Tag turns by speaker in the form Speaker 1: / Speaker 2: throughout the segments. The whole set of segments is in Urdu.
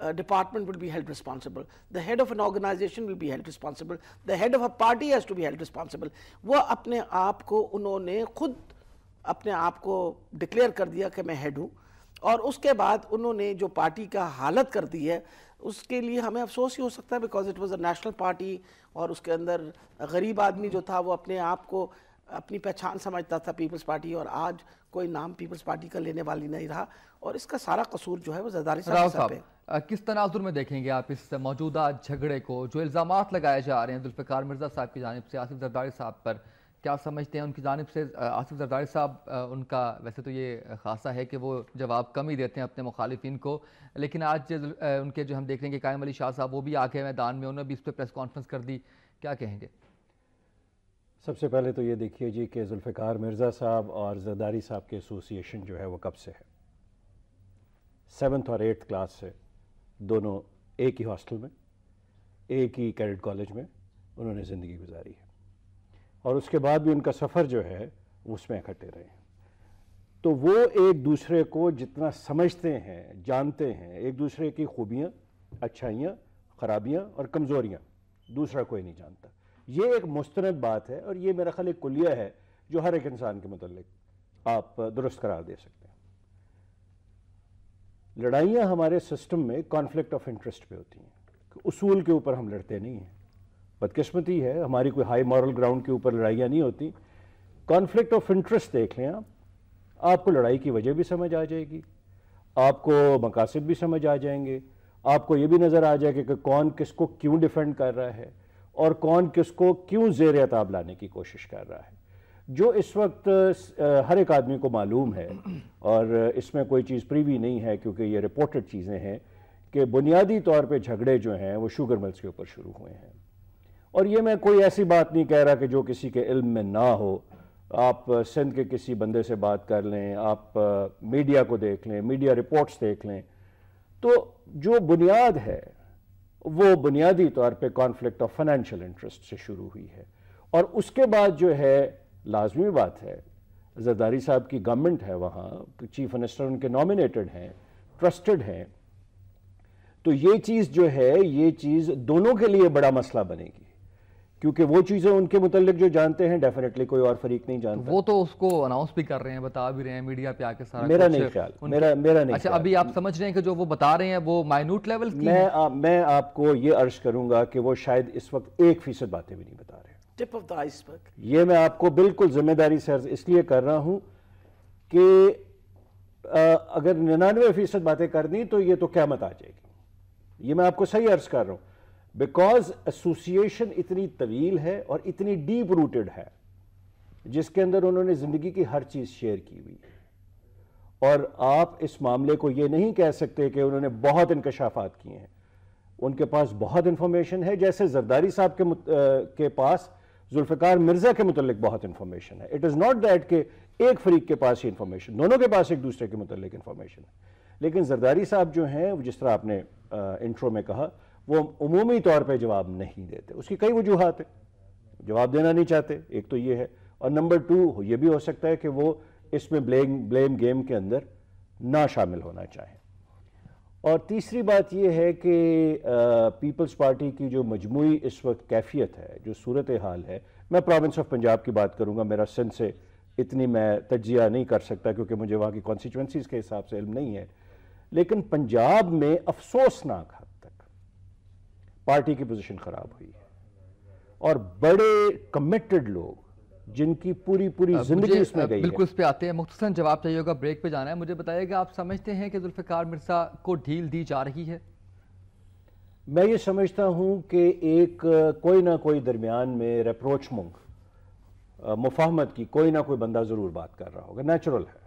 Speaker 1: department will be held responsible, the head of an organization will be held responsible, the head of a party has to be held responsible. وہ اپنے آپ کو انہوں نے خود اپنے آپ کو ڈکلیئر کر دیا کہ میں ہیڈ ہوں, اور اس کے بعد انہوں نے جو پارٹی کا حالت کر دی ہے اس کے لیے ہمیں افسوس ہی ہو سکتا ہے, because it was a national party, اور اس کے اندر غریب آدمی جو تھا وہ اپنے آپ کو اپنی پہچان سمجھتا تھا پیپلز پارٹی, اور آج کوئی نام پیپلز پارٹی کا لینے والی نہیں رہا, اور اس کا سارا قصور جو ہے وہ زرداری صاحب پہ.
Speaker 2: کس تناظر میں دیکھیں گے آپ اس موجودہ جھگڑے کو, جو الزامات لگائے جا رہے ہیں ذوالفقار مرزا صاحب کی جانب سے آصف زرداری صاحب پر, کیا سمجھتے ہیں ان کی جانب سے؟ آصف زرداری صاحب ان کا ویسے تو یہ خاصہ ہے کہ وہ جواب کم ہی دیتے ہیں اپنے مخالفین کو, لیکن آج ان کے جو ہم دیکھ رہے ہیں کہ قائم علی شاہ صاحب وہ بھی آ کے میدان میں, انہوں نے بھی اس پہ پریس کانفرنس کر دی, کیا کہیں گے؟
Speaker 3: سب سے پہلے تو یہ دیکھیے جی کہ ذوالفقار مرزا صاحب اور زرداری صاحب کے ایسوسیشن جو ہے وہ کب سے ہے. 7th اور 8th کلاس سے دونوں ایک ہی ہاسٹل میں, ایک ہی کیڈٹ کالج میں انہوں نے زندگی گزاری ہے, اور اس کے بعد بھی ان کا سفر جو ہے اس میں اکٹھے رہے ہیں. تو وہ ایک دوسرے کو جتنا سمجھتے ہیں, جانتے ہیں, ایک دوسرے کی خوبیاں, اچھائیاں, خرابیاں اور کمزوریاں دوسرا کوئی نہیں جانتا. یہ ایک مستند بات ہے, اور یہ میرا خیال ایک کلیہ ہے جو ہر ایک انسان کے متعلق آپ درست قرار دے سکتے ہیں. لڑائیاں ہمارے سسٹم میں کانفلکٹ آف انٹرسٹ پہ ہوتی ہیں, اصول کے اوپر ہم لڑتے نہیں ہیں. بدقسمتی ہے, ہماری کوئی ہائی مورل گراؤنڈ کے اوپر لڑائیاں نہیں ہوتی. کانفلکٹ آف انٹرسٹ دیکھ لیں آپ کو لڑائی کی وجہ بھی سمجھ آ جائے گی, آپ کو مقاصد بھی سمجھ آ جائیں گے, آپ کو یہ بھی نظر آ جائے گا کہ کون کس کو کیوں ڈیفینڈ کر رہا ہے اور کون کس کو کیوں زیر عتاب لانے کی کوشش کر رہا ہے. جو اس وقت ہر ایک آدمی کو معلوم ہے, اور اس میں کوئی چیز پریوی نہیں ہے کیونکہ یہ رپورٹڈ چیزیں ہیں, کہ بنیادی طور پہ جھگڑے جو ہیں وہ شوگر ملز کے اوپر شروع ہوئے ہیں. اور یہ میں کوئی ایسی بات نہیں کہہ رہا کہ جو کسی کے علم میں نہ ہو. آپ سندھ کے کسی بندے سے بات کر لیں, آپ میڈیا کو دیکھ لیں, میڈیا رپورٹس دیکھ لیں, تو جو بنیاد ہے وہ بنیادی طور پہ کانفلکٹ آف فائنینشیل انٹرسٹ سے شروع ہوئی ہے. اور اس کے بعد جو ہے لازمی بات ہے, زرداری صاحب کی گورنمنٹ ہے وہاں, چیف منسٹر ان کے نامینیٹڈ ہیں, ٹرسٹڈ ہیں, تو یہ چیز جو ہے یہ چیز دونوں کے لیے بڑا مسئلہ بنے گی, کیونکہ وہ چیزیں ان کے متعلق جو جانتے ہیں ڈیفینیٹلی کوئی اور فریق نہیں جانتا.
Speaker 2: وہ تو اس کو اناؤنس بھی کر رہے ہیں, بتا بھی رہے ہیں میڈیا پہ آ کے سارا.
Speaker 3: میرا نہیں خیال, میرا نہیں.
Speaker 2: اچھا, ابھی آپ سمجھ رہے ہیں کہ جو وہ بتا رہے ہیں وہ مائنوٹ لیول کی ہیں؟
Speaker 3: میں آپ کو یہ عرض کروں گا کہ وہ شاید اس وقت 1% باتیں بھی نہیں بتا رہے.
Speaker 1: ٹپ آف دا آئس برگ. یہ
Speaker 3: میں آپ کو بالکل ذمہ داری سے عرض اس لیے کر رہا ہوں کہ اگر 99% باتیں کر دیں تو یہ تو قیامت آ جائے گی. یہ میں آپ کو صحیح عرض کر رہا ہوں, بیکاز ایسوسیشن اتنی طویل ہے اور اتنی ڈیپ روٹڈ ہے, جس کے اندر انہوں نے زندگی کی ہر چیز شیئر کی ہوئی ہے. اور آپ اس معاملے کو یہ نہیں کہہ سکتے کہ انہوں نے بہت انکشافات کیے ہیں. ان کے پاس بہت انفارمیشن ہے, جیسے زرداری صاحب کے پاس ذوالفقار مرزا کے متعلق بہت انفارمیشن ہے. اٹ از ناٹ دیٹ کہ ایک فریق کے پاس ہی انفارمیشن, دونوں کے پاس ایک دوسرے کے متعلق انفارمیشن ہے. لیکن زرداری صاحب جو ہیں, جس طرح آپ نے انٹرو میں کہا, وہ عمومی طور پہ جواب نہیں دیتے. اس کی کئی وجوہات ہیں, جواب دینا نہیں چاہتے, ایک تو یہ ہے, اور نمبر 2 یہ بھی ہو سکتا ہے کہ وہ اس میں بلیم گیم کے اندر نہ شامل ہونا چاہیں. اور تیسری بات یہ ہے کہ پیپلز پارٹی کی جو مجموعی اس وقت کیفیت ہے, جو صورتحال ہے, میں پروونس آف پنجاب کی بات کروں گا, میرا سندھ سے اتنی میں تجزیہ نہیں کر سکتا کیونکہ مجھے وہاں کی کانسٹیچوئنسیز کے حساب سے علم نہیں ہے, لیکن پنجاب میں افسوسناک حد تک پارٹی کی پوزیشن خراب ہوئی ہے, اور بڑے کمیٹڈ لوگ جن کی پوری زندگی اس میں گئی ہے.
Speaker 2: بالکل اس پہ آتے ہیں, مختصراً جواب چاہیے ہوگا, بریک پہ جانا ہے. مجھے بتائیے کہ آپ سمجھتے ہیں کہ ذوالفقار مرزا کو ڈھیل دی جا رہی ہے؟
Speaker 3: میں یہ سمجھتا ہوں کہ ایک کوئی نہ کوئی درمیان میں ریپروچ مفاہمت کی کوئی نہ کوئی بندہ ضرور بات کر رہا ہوگا, نیچرل ہے.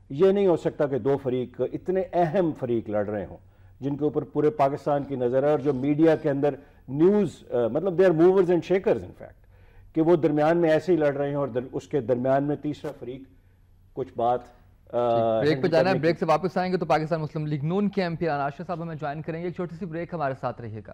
Speaker 3: یہ نہیں ہو سکتا کہ 2 فریق, اتنے اہم فریق لڑ رہے ہوں جن کے اوپر پورے پاکستان کی نظر ہے, اور جو میڈیا کے اندر نیوز مطلب they are movers and shakers in fact, کہ وہ درمیان میں ایسے ہی لڑ رہے ہیں, اور اس کے درمیان میں تیسرا فریق کچھ بات.
Speaker 2: بریک پہ جانا ہے, بریک سے واپس آئیں گے تو پاکستان مسلم لیگ نون کے ایم پی آشنا صاحب ہمیں جوائن کریں گے. ایک چھوٹی سی بریک, ہمارے ساتھ رہیے گا.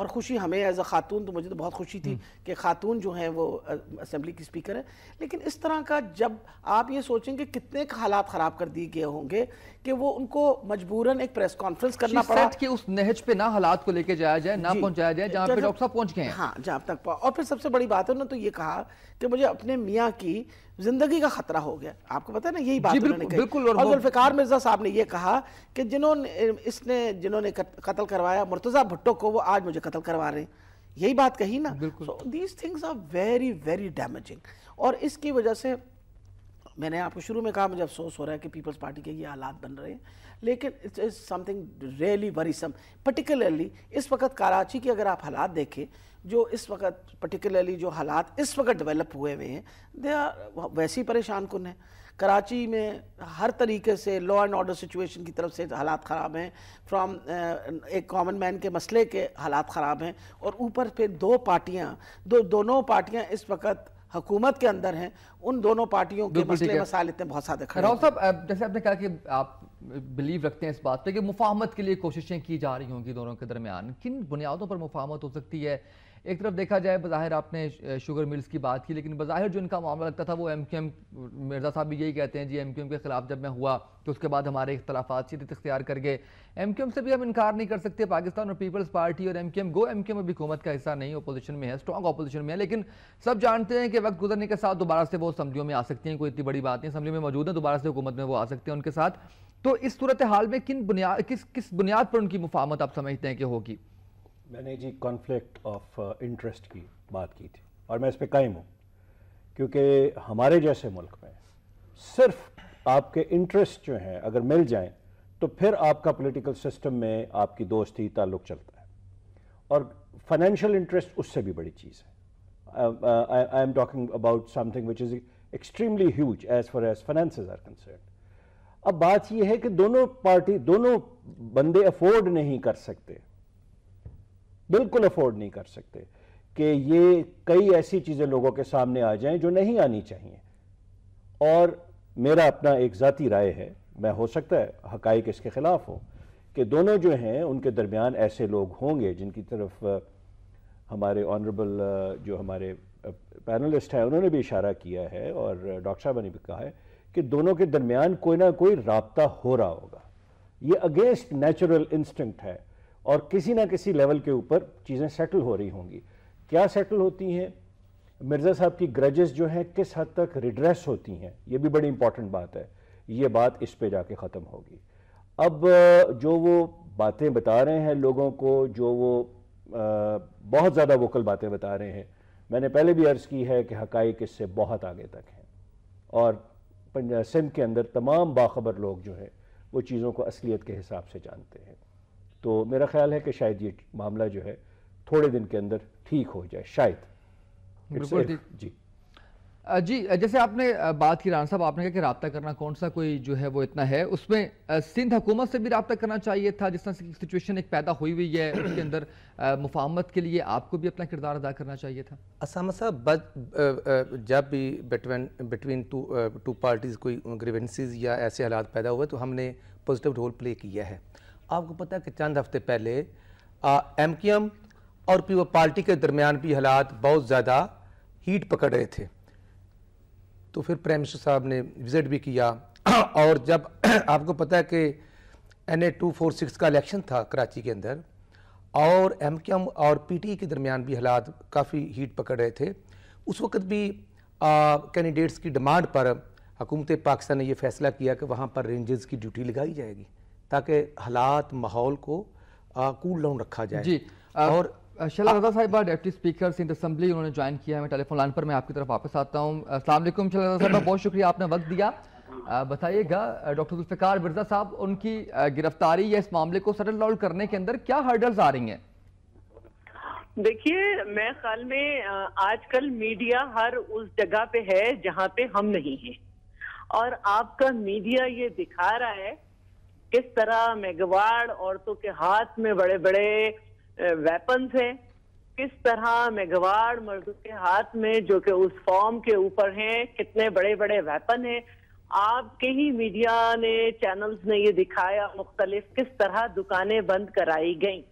Speaker 1: اور خوشی ہمیں ایز اے خاتون تو مجھے تو بہت خوشی تھی کہ خاتون جو ہیں وہ اسمبلی کی اسپیکر ہے. لیکن اس طرح کا جب آپ یہ سوچیں کہ کتنے حالات خراب کر دیے گئے ہوں گے کہ وہ ان کو مجبوراً ایک پریس کانفرنس کرنا پڑا
Speaker 2: کہ اس نہج پہ نہ حالات کو لے کے جایا جائے، نہ پہنچایا جائے جہاں پہ ڈاکٹر صاحب پہنچ گئے ہیں.
Speaker 1: ہاں جہاں تک اور پھر سب سے بڑی بات ہے انہوں نے تو یہ کہا کہ مجھے اپنے میاں کی زندگی کا خطرہ ہو گیا. آپ کو پتہ ہے نا یہی بات انہوں نے کہی. اور ذوالفقار مرزا صاحب نے یہ کہا کہ جنہوں نے قتل کروایا مرتضیٰ بھٹو کو، وہ آج مجھے قتل کروا رہے ہیں. یہی بات کہی نا. So these things are very very damaging. اور اس کی وجہ سے میں نے آپ کو شروع میں کہا مجھے افسوس ہو رہا ہے کہ پیپلز پارٹی کے یہ حالات بن رہے ہیں، لیکن it is something really worrisome. Particularly اس وقت کراچی کے اگر آپ حالات دیکھیں، جو اس وقت پرٹیکولرلی جو حالات اس وقت ڈیولپ ہوئے ہیں دے آر ویسی پریشان کن ہیں. کراچی میں ہر طریقے سے لا اینڈ آرڈر سچویشن کی طرف سے حالات خراب ہیں، فرام ایک کامن مین کے مسئلے کے حالات خراب ہیں، اور اوپر پہ دونوں پارٹیاں اس وقت حکومت کے اندر ہیں. ان دونوں پارٹیوں کے مسئلے مسائل اتنے بہت زیادہ کھڑے ہیں.
Speaker 2: راؤ صاحب، جیسے آپ نے کہا کہ آپ بلیو رکھتے ہیں اس بات پہ کہ مفاہمت کے لیے کوششیں کی جا رہی ہوں گی دونوں کے درمیان، کن بنیادوں پر مفاہمت ہو سکتی ہے؟ ایک طرف دیکھا جائے بظاہر آپ نے شوگر ملز کی بات کی، لیکن بظاہر جو ان کا معاملہ لگتا تھا وہ ایم کیو ایم، مرزا صاحب بھی یہی کہتے ہیں جی ایم کیو ایم کے خلاف جب میں ہوا تو اس کے بعد ہمارے اختلافات شدت اختیار کر گئے. ایم کیو ایم سے بھی ہم انکار نہیں کر سکتے، پاکستان اور پیپلز پارٹی اور ایم کیو ایم ابھی حکومت کا حصہ نہیں، اپوزیشن میں ہے، اسٹرانگ اپوزیشن میں ہے، لیکن سب جانتے ہیں کہ وقت گزرنے کے ساتھ دوبارہ سے وہ اسمبلیوں میں آ سکتی ہیں. کوئی اتنی بڑی بات نہیں، اسمبلی میں موجود ہیں، دوبارہ سے حکومت میں وہ آ سکتے ہیں ان کے ساتھ. تو اس صورتحال میں کس بنیاد پر ان کی مفاہمت آپ سمجھتے ہیں کہ ہوگی؟
Speaker 3: میں نے جی کانفلکٹ آف انٹرسٹ کی بات کی تھی اور میں اس پہ قائم ہوں، کیونکہ ہمارے جیسے ملک میں صرف آپ کے انٹرسٹ جو ہیں اگر مل جائیں تو پھر آپ کا پولیٹیکل سسٹم میں آپ کی دوستی تعلق چلتا ہے، اور فائنینشیل انٹرسٹ اس سے بھی بڑی چیز ہے. I am talking about something which is extremely huge as far as finances are concerned. اب بات یہ ہے کہ دونوں بندے افورڈ نہیں کر سکتے، بالکل افورڈ نہیں کر سکتے کہ یہ کئی ایسی چیزیں لوگوں کے سامنے آ جائیں جو نہیں آنی چاہیے. اور میرا اپنا ایک ذاتی رائے ہے، میں ہو سکتا ہے حقائق اس کے خلاف ہوں، کہ دونوں جو ہیں ان کے درمیان ایسے لوگ ہوں گے جن کی طرف ہمارے آنریبل جو ہمارے پینلسٹ ہیں انہوں نے بھی اشارہ کیا ہے اور ڈاکٹر صاحب نے بھی کہا ہے کہ دونوں کے درمیان کوئی نہ کوئی رابطہ ہو رہا ہوگا. یہ اگینسٹ نیچرل انسٹنکٹ ہے اور کسی نہ کسی لیول کے اوپر چیزیں سیٹل ہو رہی ہوں گی. کیا سیٹل ہوتی ہیں؟ مرزا صاحب کی گرجز جو ہیں کس حد تک ریڈریس ہوتی ہیں، یہ بھی بڑی امپورٹنٹ بات ہے. یہ بات اس پہ جا کے ختم ہوگی. اب جو وہ باتیں بتا رہے ہیں لوگوں کو، جو وہ بہت زیادہ ووکل باتیں بتا رہے ہیں، میں نے پہلے بھی عرض کی ہے کہ حقائق اس سے بہت آگے تک ہیں، اور سندھ کے اندر تمام باخبر لوگ جو ہیں وہ چیزوں کو اصلیت کے حساب سے جانتے ہیں. تو میرا خیال ہے کہ شاید یہ معاملہ جو ہے تھوڑے دن کے اندر ٹھیک ہو جائے شاید.
Speaker 2: جی جیسے آپ نے بات کی رانا صاحب، آپ نے کہا کہ رابطہ کرنا کون سا کوئی جو ہے وہ اتنا ہے، اس میں سندھ حکومت سے بھی رابطہ کرنا چاہیے تھا. جس طرح سے سچویشن ایک پیدا ہوئی ہے اس کے اندر مفاہمت کے لیے آپ کو بھی اپنا کردار ادا کرنا چاہیے تھا.
Speaker 4: اسامہ صاحب، جب بھی بٹوین ٹو پارٹیز کوئی گریونسز یا ایسے حالات پیدا ہوئے تو ہم نے پازیٹیو رول پلے کیا ہے. آپ کو پتہ ہے کہ چند ہفتے پہلے ایم کیو ایم اور پیپل پارٹی کے درمیان بھی حالات بہت زیادہ ہیٹ پکڑ رہے تھے، تو پھر پرائم منسٹر صاحب نے وزٹ بھی کیا. اور جب آپ کو پتہ ہے کہ NA 246 کا الیکشن تھا کراچی کے اندر، اور ایم کیو ایم اور پی ٹی کے درمیان بھی حالات کافی ہیٹ پکڑ رہے تھے، اس وقت بھی کینڈیڈیٹس کی ڈیمانڈ پر حکومت پاکستان نے یہ فیصلہ کیا کہ وہاں پر رینجرز کی ڈیوٹی لگائی جائے گی تاکہ حالات ماحول کو کول ڈاؤن رکھا جائے.
Speaker 2: جی اور شیلا رضا صاحبہ ڈیپٹی اسپیکر سندھ اسمبلی انہوں نے جوائن کیا ہے. میں ٹیلی فون لائن پر میں آپ کی طرف واپس آتا ہوں. السلام علیکم شیلا رضا صاحبہ، بہت شکریہ آپ نے وقت دیا. بتائیے گا ڈاکٹر ذوالفقار مرزا صاحب، ان کی گرفتاری یا اس معاملے کو سیٹل ڈاؤن کرنے کے اندر کیا ہرڈلز آ رہی ہیں؟
Speaker 5: دیکھیے، میں خیال میں آج کل میڈیا ہر اس جگہ پہ ہے جہاں پہ ہم نہیں ہیں، اور آپ کا میڈیا یہ دکھا رہا ہے کس طرح میگواڑ عورتوں کے ہاتھ میں بڑے بڑے ویپنز ہیں، کس طرح میگواڑ مردوں کے ہاتھ میں جو کہ اس فارم کے اوپر ہیں کتنے بڑے بڑے ویپن ہیں. آپ کے ہی میڈیا نے، چینلز نے یہ دکھایا مختلف کس طرح دکانیں بند کرائی گئیں.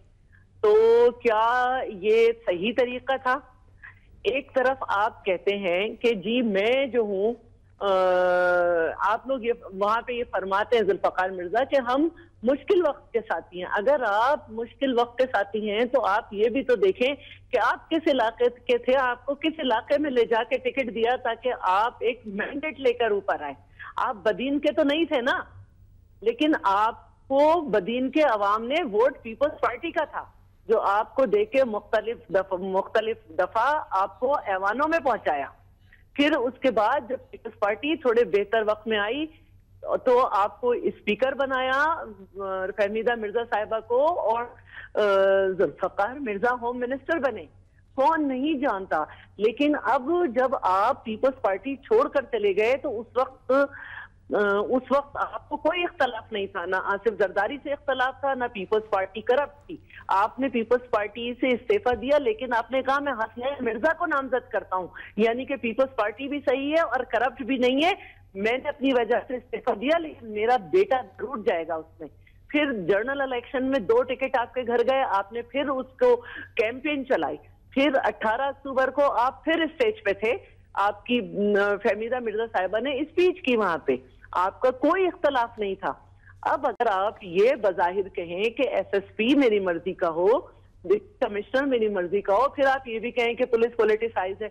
Speaker 5: تو کیا یہ صحیح طریقہ تھا؟ ایک طرف آپ کہتے ہیں کہ جی میں جو ہوں، آپ لوگ یہ وہاں پہ یہ فرماتے ہیں ذوالفقار مرزا کہ ہم مشکل وقت کے ساتھی ہیں. اگر آپ مشکل وقت کے ساتھی ہیں تو آپ یہ بھی تو دیکھیں کہ آپ کس علاقے کے تھے، آپ کو کس علاقے میں لے جا کے ٹکٹ دیا تاکہ آپ ایک مینڈیٹ لے کر اوپر آئے. آپ بدین کے تو نہیں تھے نا، لیکن آپ کو بدین کے عوام نے ووٹ پیپلز پارٹی کا تھا جو آپ کو دے کے مختلف دفعہ آپ کو ایوانوں میں پہنچایا. پھر اس کے بعد جب پیپلز پارٹی تھوڑے بہتر وقت میں آئی تو آپ کو اسپیکر بنایا فہمیدہ مرزا صاحبہ کو، اور ذوالفقار مرزا ہوم منسٹر بنے. کون نہیں جانتا. لیکن اب جب آپ پیپلز پارٹی چھوڑ کر چلے گئے تو اس وقت آپ کو کوئی اختلاف نہیں تھا، نہ آصف زرداری سے اختلاف تھا، نہ پیپلز پارٹی کرپٹ تھی. آپ نے پیپلز پارٹی سے استعفیٰ دیا، لیکن آپ نے کہا میں حسنین مرزا کو نامزد کرتا ہوں، یعنی کہ پیپلز پارٹی بھی صحیح ہے اور کرپٹ بھی نہیں ہے. میں نے اپنی وجہ سے استعفیٰ دیا، لیکن میرا بیٹا ضرور جائے گا اس میں. پھر جنرل الیکشن میں 2 ٹکٹ آپ کے گھر گئے، آپ نے پھر اس کو کیمپین چلائی. پھر 18 اکتوبر کو آپ پھر اسٹیج پہ تھے، آپ کی فہمیدہ مرزا صاحبہ نے اسپیچ کی وہاں پہ، آپ کا کوئی اختلاف نہیں تھا. اب اگر آپ یہ بظاہر کہیں کہ ایس ایس پی میری مرضی کا ہو، کمشنر میری مرضی کا ہو، پھر آپ یہ بھی کہیں کہ پولیس پولیٹیسائز ہے.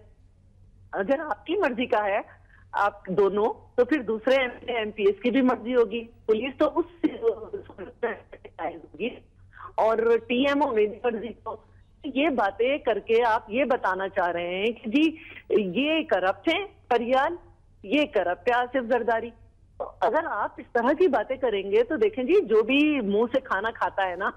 Speaker 5: اگر آپ کی مرضی کا ہے آپ دونوں، تو پھر دوسرے ایم پی ایس کی بھی مرضی ہوگی، پولیس تو اس ہوگی، اور ٹی ایم او میری مرضی کو. یہ باتیں کر کے آپ یہ بتانا چاہ رہے ہیں کہ جی یہ کرپٹ ہیں فریال، یہ کرپٹ ہے آصف زرداری. اگر آپ اس طرح کی باتیں کریں گے تو دیکھیں جی جو بھی منہ سے کھانا کھاتا ہے نا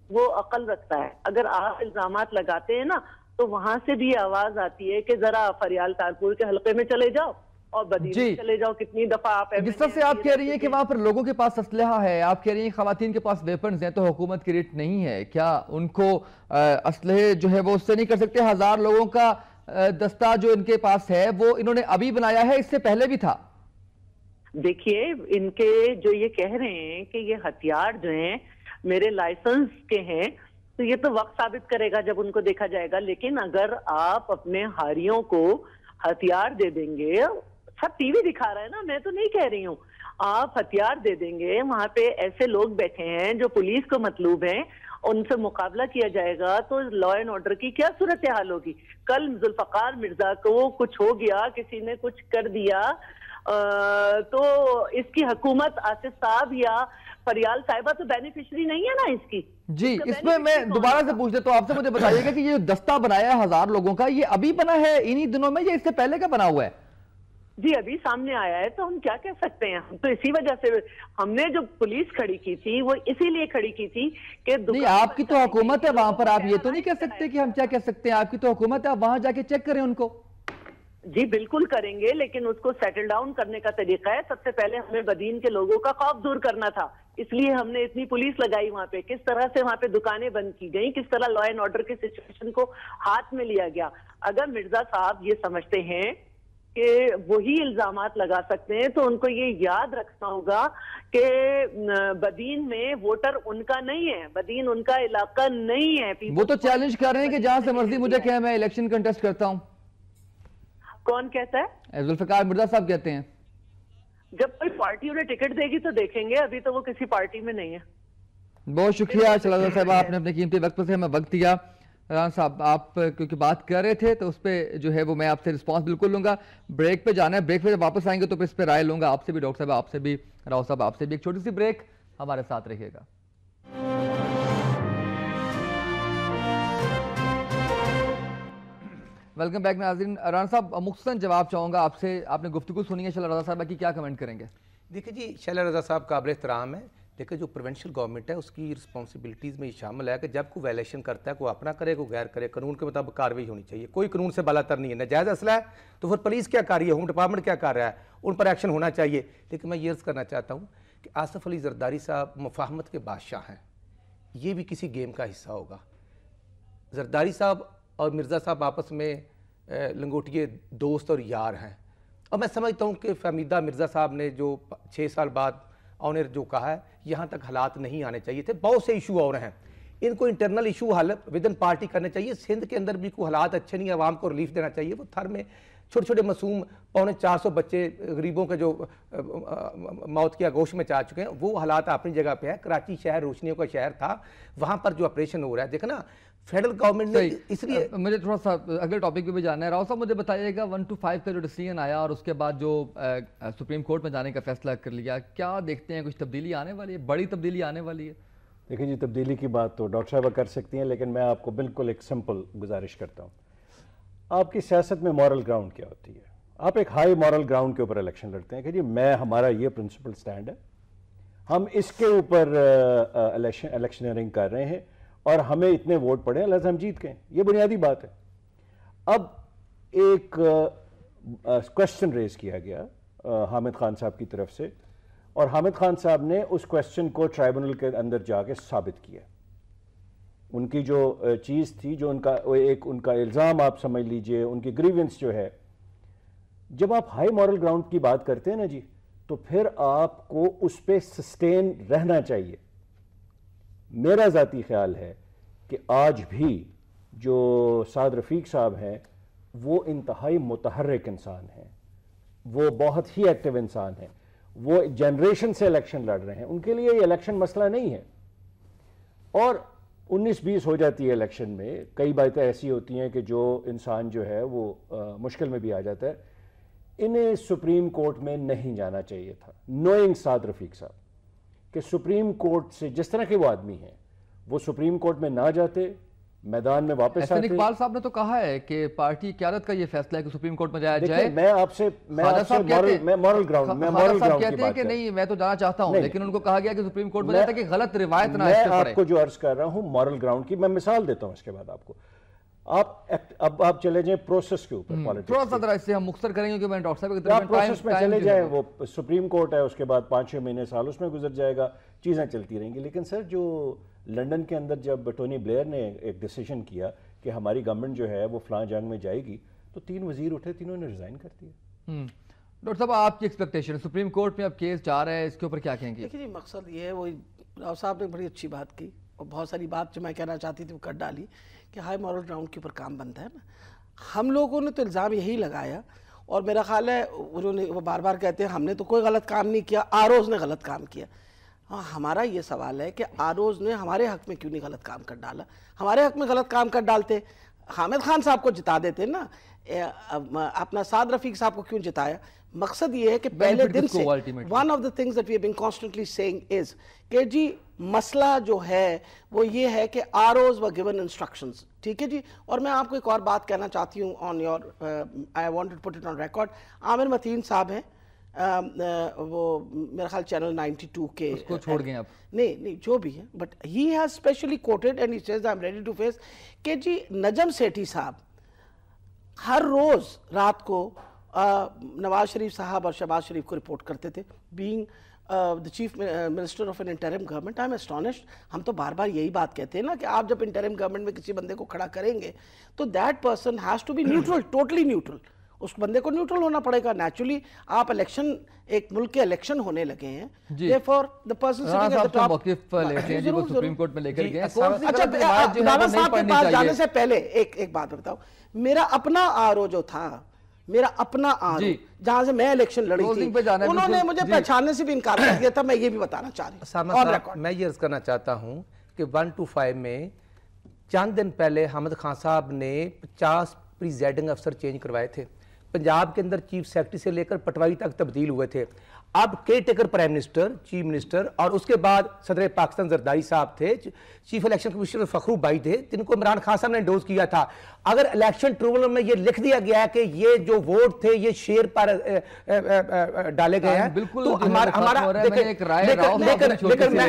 Speaker 5: وہ عقل رکھتا ہے. اگر آپ الزامات لگاتے ہیں نا تو وہاں سے بھی آواز آتی ہے کہ ذرا فریال تارپور کے حلقے میں چلے جاؤ اور بدین میں چلے جاؤ. کتنی دفعہ آپ
Speaker 2: جس طرح سے آپ کہہ رہی ہیں کہ وہاں پر لوگوں کے پاس اسلحہ ہے، آپ کہہ رہی ہیں خواتین کے پاس ویپنز ہیں، تو حکومت کی ریٹ نہیں ہے کیا؟ ان کو اسلحے جو ہے وہ اس سے نہیں کر سکتے؟ 1000 لوگوں کا دستہ جو ان کے پاس ہے وہ انہوں نے ابھی بنایا ہے، اس سے پہلے بھی تھا.
Speaker 5: دیکھیے ان کے جو یہ کہہ رہے ہیں کہ یہ ہتھیار جو ہیں میرے لائسنس کے ہیں، تو یہ تو وقت ثابت کرے گا جب ان کو دیکھا جائے گا. لیکن اگر آپ اپنے ہاریوں کو ہتھیار دے دیں گے، سب ٹی وی دکھا رہا ہے نا، میں تو نہیں کہہ رہی ہوں، آپ ہتھیار دے دیں گے، وہاں پہ ایسے لوگ بیٹھے ہیں جو پولیس کو مطلوب ہیں، ان سے مقابلہ کیا جائے گا تو لا اینڈ آرڈر کی کیا صورتحال ہوگی؟ کل ذوالفقار مرزا کو کچھ ہو گیا، کسی نے کچھ کر دیا، تو اس کی حکومت آصف صاحب یا فریال صاحبہ تو بینیفیشری نہیں ہے نا اس کی.
Speaker 2: جی اس میں میں دوبارہ سے پوچھ لیتا ہوں آپ سے، مجھے بتائیے گا کہ یہ دستہ بنایا ہے 1000 لوگوں کا، یہ ابھی بنا ہے انہی دنوں میں یا اس سے پہلے کا بنا ہوا ہے؟
Speaker 5: جی ابھی سامنے آیا ہے، تو ہم کیا کہہ سکتے ہیں؟ ہم تو اسی وجہ سے ہم نے جو پولیس کھڑی کی تھی وہ اسی لیے کھڑی کی تھی کہ
Speaker 2: نہیں، آپ کی تو حکومت ہے وہاں پر، آپ یہ تو نہیں کہہ سکتے کہ ہم کیا کہہ سکتے ہیں، آپ کی تو حکومت ہے، آپ وہاں جا کے چیک کریں ان کو.
Speaker 5: جی بالکل کریں گے، لیکن اس کو سیٹل ڈاؤن کرنے کا طریقہ ہے. سب سے پہلے ہمیں بدین کے لوگوں کا خوف دور کرنا تھا، اس لیے ہم نے اتنی پولیس لگائی وہاں پہ. کس طرح سے وہاں پہ دکانیں بند کی گئیں، کس طرح لا اینڈ آرڈر کی سچویشن کو ہاتھ میں لیا گیا. اگر مرزا صاحب یہ سمجھتے ہیں کہ وہی الزامات لگا سکتے ہیں تو ان کو یہ یاد رکھنا ہوگا کہ بدین میں ووٹر ان کا نہیں ہے، بدین ان کا علاقہ نہیں ہے.
Speaker 2: وہ تو چیلنج کر رہے ہیں کہ جہاں سے مرضی مجھے کہیں میں الیکشن کنٹیسٹ کرتا ہوں.
Speaker 5: کون کہتا ہے؟
Speaker 2: ذوالفقار مرزا صاحب کہتے ہیں.
Speaker 5: جب کوئی پارٹی انہیں ٹکٹ دے گی تو دیکھیں گے، ابھی تو وہ کسی پارٹی میں نہیں ہے.
Speaker 2: بہت شکریہ شہزادہ صاحبہ، آپ نے اپنے قیمتی وقت سے ہمیں وقت دیا. ران صاحب آپ کیونکہ بات کر رہے تھے تو اس پہ جو ہے وہ میں آپ سے رسپانس بالکل لوں گا. بریک پہ جانا ہے، بریک پہ جب واپس آئیں گے تو پھر اس پہ رائے لوں گا آپ سے بھی، ڈاکٹر صاحب آپ سے بھی، راؤ صاحب آپ سے بھی. ایک چھوٹی سی بریک، ہمارے ساتھ رہیے گا. ویلکم بیک ناظرین. رانا صاحب مختصراً جواب چاہوں گا آپ سے، آپ نے گفتگو سنی ہے شیلا رضا صاحبہ کی، کیا کمنٹ کریں گے؟
Speaker 4: دیکھیں جی شیلا رضا صاحب قابل احترام ہے، لیکن جو پروونشل گورنمنٹ ہے اس کی رسپانسبلٹیز میں یہ شامل ہے کہ جب کوئی وائلیشن کرتا ہے، کوئی اپنا کرے کوئی غیر کرے، قانون کے مطابق کارروائی ہونی چاہیے. کوئی قانون سے بالا تر نہیں ہے. ناجائز اسلحہ ہے تو پھر پولیس کیا کر رہی ہے، ہوم ڈپارٹمنٹ کیا کر رہا ہے، ان پر ایکشن ہونا چاہیے. لیکن میں یہ عرض کرنا چاہتا ہوں کہ آصف علی زرداری صاحب مفاہمت کے بادشاہ ہیں، یہ بھی کسی گیم کا حصہ ہوگا. زرداری صاحب اور مرزا صاحب آپس میں لنگوٹیے دوست اور یار ہیں، اور میں سمجھتا ہوں کہ فہمیدہ مرزا صاحب نے جو 6 سال بعد آنر جو کہا ہے، یہاں تک حالات نہیں آنے چاہیے تھے. بہت سے ایشو اور ہیں. ان کو انٹرنل ایشو حل ود ان پارٹی کرنے چاہیے. سندھ کے اندر بھی کوئی حالات اچھے نہیں, عوام کو ریلیف دینا چاہیے. وہ تھر میں چھوٹے چھوٹے معصوم 450 بچے غریبوں کے جو موت کی آگوش میں چاہ چکے ہیں, وہ حالات اپنی جگہ پہ ہے. کراچی شہر روشنیوں کا شہر تھا, وہاں پر جو آپریشن ہو رہا ہے دیکھا نا فیڈرل گورنمنٹ نے. اس لیے
Speaker 2: مجھے تھوڑا سا اگلے ٹاپک پہ بھی جانا ہے. راؤ صاحب مجھے بتائیے گا 1 to 5 کا جو ڈیسیژن آیا اور اس کے بعد جو سپریم کورٹ میں جانے کا فیصلہ کر لیا, کیا دیکھتے ہیں کچھ تبدیلی آنے والی ہے, بڑی تبدیلی آنے والی ہے؟
Speaker 3: دیکھیں جی, تبدیلی کی بات تو ڈاکٹر صاحبہ کر سکتی ہیں, لیکن میں آپ کو بالکل ایک سمپل گزارش کرتا ہوں. آپ کی سیاست میں مورل گراؤنڈ کیا ہوتی ہے؟ آپ ایک ہائی مورل گراؤنڈ کے اوپر الیکشن لڑتے ہیں کہ جی ہمارا یہ پرنسپل سٹینڈ ہے, ہم اس کے اوپر الیکشنئرنگ کر رہے ہیں اور ہمیں اتنے ووٹ پڑے ہیں, لہذا ہم جیت گئے. یہ بنیادی بات ہے. اب ایک کوشچن ریز کیا گیا حامد خان صاحب کی طرف سے, اور حامد خان صاحب نے اس کوشچن کو ٹرائبونل کے اندر جا کے ثابت کیا. ان کی جو چیز تھی, جو ان کا الزام آپ سمجھ لیجئے, ان کی گریونس جو ہے, جب آپ ہائی مورل گراؤنڈ کی بات کرتے ہیں نا جی, تو پھر آپ کو اس پہ سسٹین رہنا چاہیے. میرا ذاتی خیال ہے کہ آج بھی جو سعد رفیق صاحب ہیں وہ انتہائی متحرک انسان ہیں, وہ بہت ہی ایکٹیو انسان ہیں, وہ جنریشن سے الیکشن لڑ رہے ہیں. ان کے لیے یہ الیکشن مسئلہ نہیں ہے. اور 19-20 ہو جاتی ہے الیکشن میں, کئی باتیں ایسی ہوتی ہیں کہ جو انسان جو ہے وہ مشکل میں بھی آ جاتا ہے. انہیں سپریم کورٹ میں نہیں جانا چاہیے تھا, نوئنگ سعد رفیق صاحب کہ سپریم کورٹ سے جس طرح کے وہ آدمی ہیں, وہ سپریم کورٹ میں نہ جاتے, میدان میں واپس آتے.
Speaker 2: اقبال صاحب نے تو کہا ہے کہ پارٹی قیادت کا یہ فیصلہ ہے کہ سپریم کورٹ میں جایا جائے.
Speaker 3: میں آپ سے مورل گراؤنڈ
Speaker 2: کہتے ہیں کہ نہیں میں تو جانا چاہتا ہوں, لیکن ان کو کہا گیا کہ سپریم کورٹ میں جاتا ہے کہ غلط روایت نہ اس پہ پڑے.
Speaker 3: میں آپ کو جو عرض کر رہا ہوں مورل گراؤنڈ کی, میں مثال دیتا ہوں اس کے بعد آپ کو. اب آپ چلے جائیں پروسیس کے اوپر,
Speaker 2: تھوڑا سا ذرا اس سے ہم مختصر کریں گے کہ میں ڈاکٹر صاحب کی
Speaker 3: طرف پروسیس میں چلے جائیں. وہ سپریم کورٹ ہے, اس کے بعد 5-6 مہینے سال اس میں گزر جائے گا, چیزیں چلتی رہیں گی. لیکن سر جو لنڈن کے اندر جب ٹونی بلیئر نے ایک ڈیسیژن کیا کہ ہماری گورنمنٹ جو ہے وہ فلاں جنگ میں جائے گی, تو 3 وزیر اٹھے, تینوں نے ریزائن کر دیا.
Speaker 2: ڈاکٹر صاحب آپ کی ایکسپیکٹیشن, سپریم کورٹ میں اب کیس جا رہا ہے, اس کے اوپر کیا کہیں گے؟
Speaker 1: دیکھیے جی, مقصد یہ ہے, وہ راؤ صاحب نے بڑی اچھی بات کی اور بہت ساری بات جو میں کہنا چاہتی تھی وہ کر ڈالی کہ ہائی مورل گراؤنڈ کے اوپر کام بنتا ہے نا. ہم لوگوں نے تو الزام یہی لگایا, اور میرا خیال ہے انہوں نے, وہ بار بار کہتے ہیں ہم نے تو کوئی غلط کام نہیں کیا, آروز نے غلط کام کیا. ہاں, ہمارا یہ سوال ہے کہ آروز نے ہمارے حق میں کیوں نہیں غلط کام کر ڈالا؟ ہمارے حق میں غلط کام کر ڈالتے, حامد خان صاحب کو جتا دیتے نا, اپنا سعد رفیق صاحب کو کیوں جتایا؟ مقصد یہ ہے کہ پہلے دن سے one of the things that we have been constantly saying is کہ جی مسئلہ جو ہے وہ یہ ہے کہ ROs were given instructions. ٹھیک ہے جی. اور میں آپ کو ایک اور بات کہنا چاہتی ہوں on your I wanted to put it on record. عامر متین صاحب ہیں, وہ میرا خیال چینل 92 کے,
Speaker 2: اس کو چھوڑ گئے آپ؟
Speaker 1: نہیں جو بھی ہے, but he has specially quoted and he says I'm ready to face کہ جی نجم سیٹھی صاحب ہر روز رات کو نواز شریف صاحب اور شہباز شریف کو رپورٹ کرتے تھے. being the chief minister of an interim government, I'm astonished. ہم تو بار بار یہی بات کہتے ہیں نا کہ آپ جب interim government میں کسی بندے کو کھڑا کریں گے تو that person has to be neutral, totally neutral. اس بندے کو نیوٹرل ہونا پڑے گا. نیچرلی آپ الیکشن, ایک ملک کے الیکشن ہونے لگے ہیں, therefore the person sitting at the top
Speaker 2: موقف لیتے ہیں جی, وہ سپریم کورٹ میں لے کر گئے.
Speaker 1: اچھا, رانا صاحب کے پاس جانے سے پہلے ایک بات بتاؤ, میرا اپنا آرو جو تھا, میرا اپنا آرو جہاں سے میں الیکشن لڑی تھی, انہوں نے مجھے پہچاننے سے بھی انکار کر دیا تھا. میں یہ بھی بتانا چاہ رہی ہوں,
Speaker 4: میں یہ عرض کرنا چاہتا ہوں کہ 1 to 5 میں چند دن پہلے حامد خان صاحب نے 50 پریزائڈنگ افسر چینج کروائے تھے. پنجاب کے اندر چیف سیکرٹری سے لے کر پٹواری تک تبدیل ہوئے تھے. اب care taker prime minister, chief minister, اور اس کے بعد صدر پاکستان زرداری صاحب تھے, چیف الیکشن کمشنر فخرو بھائی تھے, جن کو عمران خان صاحب نے انڈوز کیا تھا. اگر الیکشن ٹریبونل میں یہ لکھ دیا گیا ہے کہ یہ جو ووٹ تھے یہ شیر پر ڈالے گئے ہیں, تو ہمارا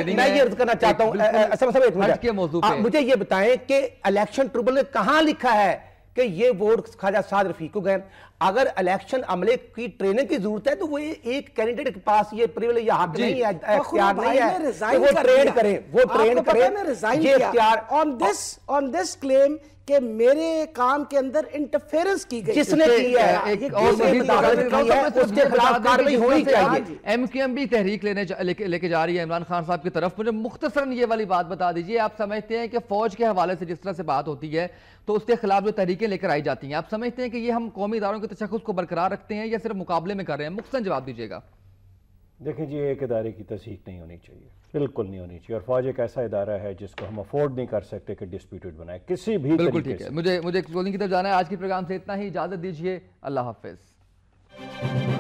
Speaker 4: میں یہ عرض کرنا چاہتا ہوں, مجھے یہ بتائیں کہ الیکشن ٹریبونل نے کہاں لکھا ہے کہ یہ ووٹ خواجہ سعد رفیق کو گئے. اگر الیکشن عملے کی ٹریننگ کی ضرورت ہے تو وہ ایک کینڈیڈیٹ کے پاس یہ پریویلیج یا حق نہیں ہے, اختیار نہیں ہے کہ وہ ٹرین کریں, وہ ٹرین کریں, یہ اختیار.
Speaker 1: on this claim کہ میرے کام کے اندر انٹرفیرنس کی گئی.
Speaker 2: جس نے کیا ہے
Speaker 1: ایک اور اس کے خلاف کارروائی ہونی چاہیے.
Speaker 2: ایم کیو ایم بھی تحریک لے کے جا رہی ہے عمران خان صاحب کی طرف. مجھے مختصراً یہ والی بات بتا دیجئے, آپ سمجھتے ہیں کہ فوج کے حوالے سے جس طرح سے بات ہوتی ہے تو اس کے خلاف جو تحریکیں لے کر آئی جاتی ہیں, آپ سمجھتے ہیں کہ یہ ہم قومی اداروں کے تشخص کو برقرار رکھتے ہیں یا صرف مقابلے میں کر رہے ہیں؟ مختصراً جواب دیجیے گا.
Speaker 3: دیکھیں جی, ایک ادارے کی تصحیح نہیں ہونی چاہیے, بالکل نہیں ہونی چاہیے, اور فوج ایک ایسا ادارہ ہے جس کو ہم افورڈ نہیں کر سکتے کہ ڈسپیوٹڈ بنائے کسی بھی طریقے سے. بالکل ٹھیک ہے,
Speaker 2: مجھے کلوزنگ کی طرف جانا ہے. آج کے پروگرام سے اتنا ہی, اجازت دیجیے, اللہ حافظ.